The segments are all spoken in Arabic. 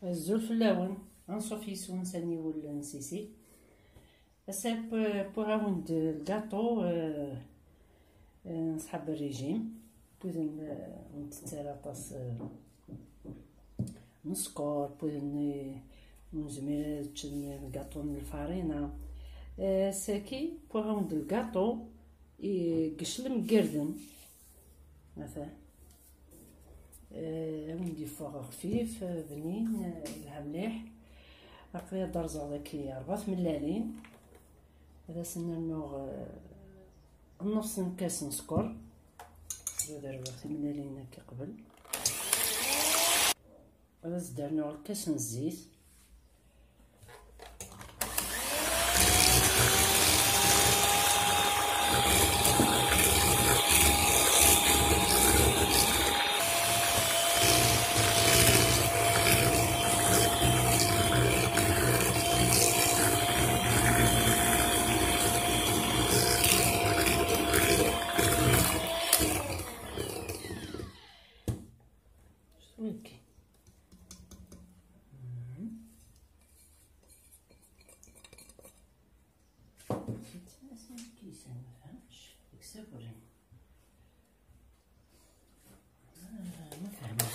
الزول فلاون غنصوف يسون ساني ولا نسيسي هسا بوغاوند الكاطو نصحاب الريجيم بوذن ونتسالاطاس نسكر بوذن نزمير تشن الكاطو من الفارينة ساكي بوغاوند الكاطو قشلم قردن مثلا عندي فوغ خفيف بنين لها مليح هكذا درزة ذاكي 4 ملالين هذا سنانوغ نص كاس سكر هذا 4 ملالين هكا قبل هذا زدرنوغ كاس الزيت اوكي كيسان مفهمش يكسبرين ما فاهمة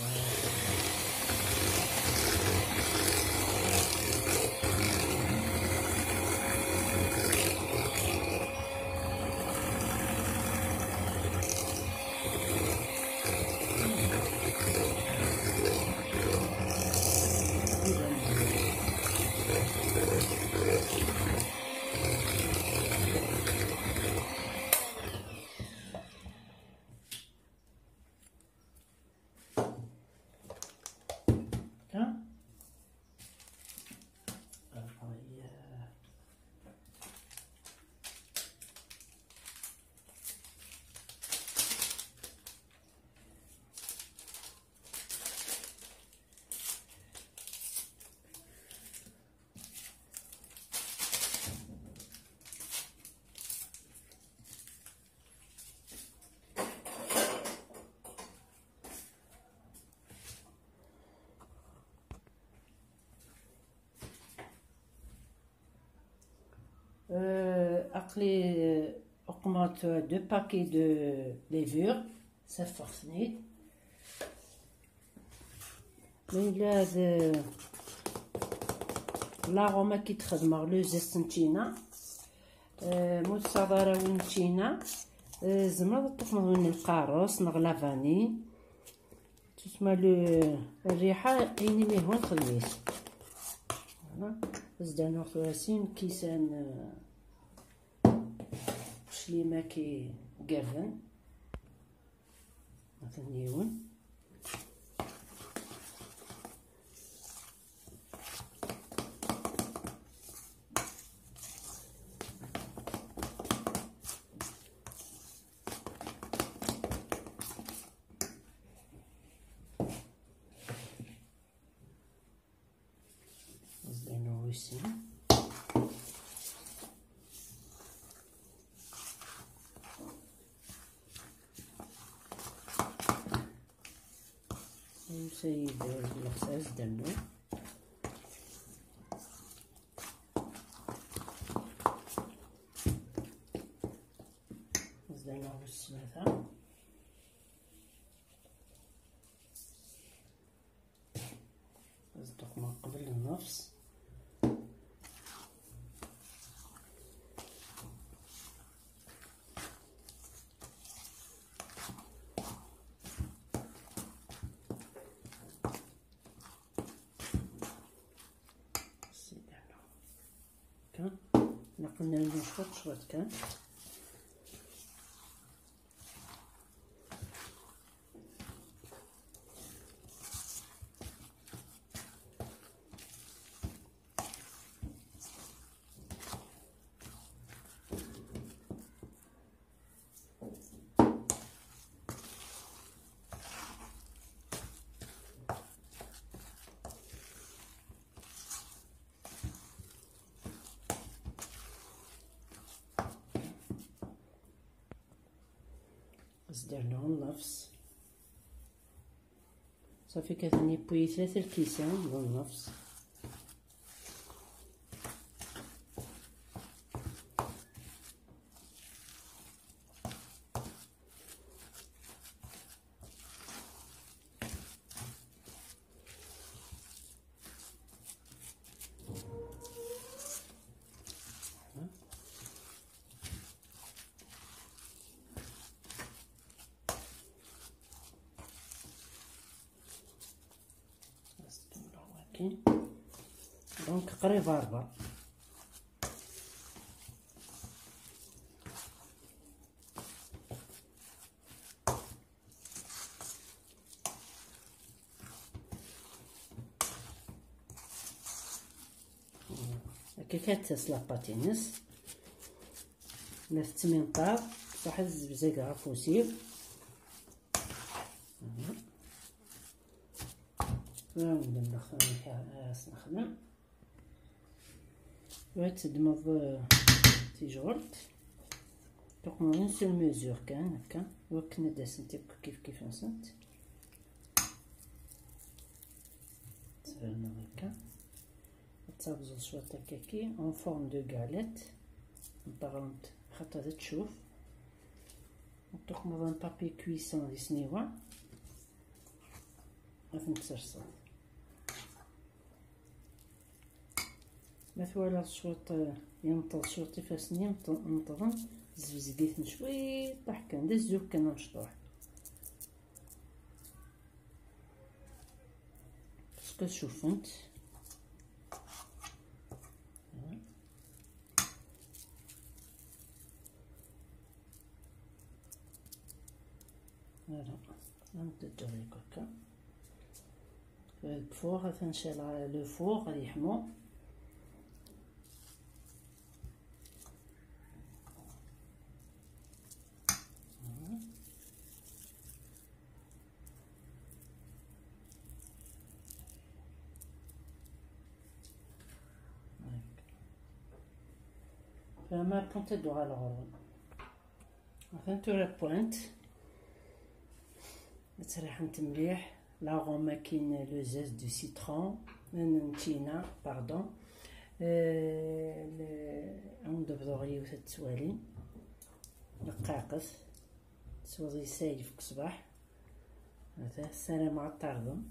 أقلي أقمت 2 باكي دو ليفور سافرسنيت من هاد لاغوما كي تخدمو لو زيستنتينا موتزاريلا وينتينا زعما تخدمو القاروص نغ لافاني تسمى الريحة عيني ميهون خليت زدانو ثلاثين كيسان شليمة كي قرن مثلا نيون زدانو ويسين سيد الخساس دنو زدنا بالسماثة زدق ما قبل النفس قلنا نشوط شوط كان زدنا نفس صافي كتني بوي 3 الكيسان ديال النفس. دونك قريب 4. هكا كتس لاباطينس لا 18 بصح الزبزاق عفوسيف. نبدا نخدم تدمض تيجورت تقوم اون سول ميزور كان هكا وكنا داسنتي كيف نسنت تسالنا هكا تابزو شويه هكاكي اون فورم دو غاليت نطرونت خاطر تشوف تقوم بان بابي كويسون دي سنيوه غنكسرصها مثلا شوط ينطل شوطي فاسني نطرن زبزقيت شويه طاح كان داز زوج كان مشطوح باسكو شوف انت فوالا نبدا نوريك هكا الفوغ غنشعل لو فوغ غادي يحمو فما بونتي دوغا الغرون فهمتو لا بوينت تريحنت مليح لاغوما كاين لو زاز دو سيترون نتينا باردون عند بضغيو تتوالي نقاقص تسوضي سايف كصباح هذا السلام على الطردم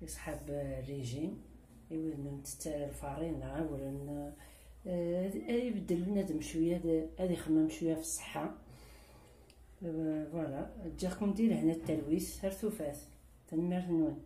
يصحاب الريجيم يولنا نتاع الفارينة ولا يبدل بنادم شويه هذا يخمم شويه في الصحه فوالا تجيكم دير هنا التلويس هرثوفات تنمر نون.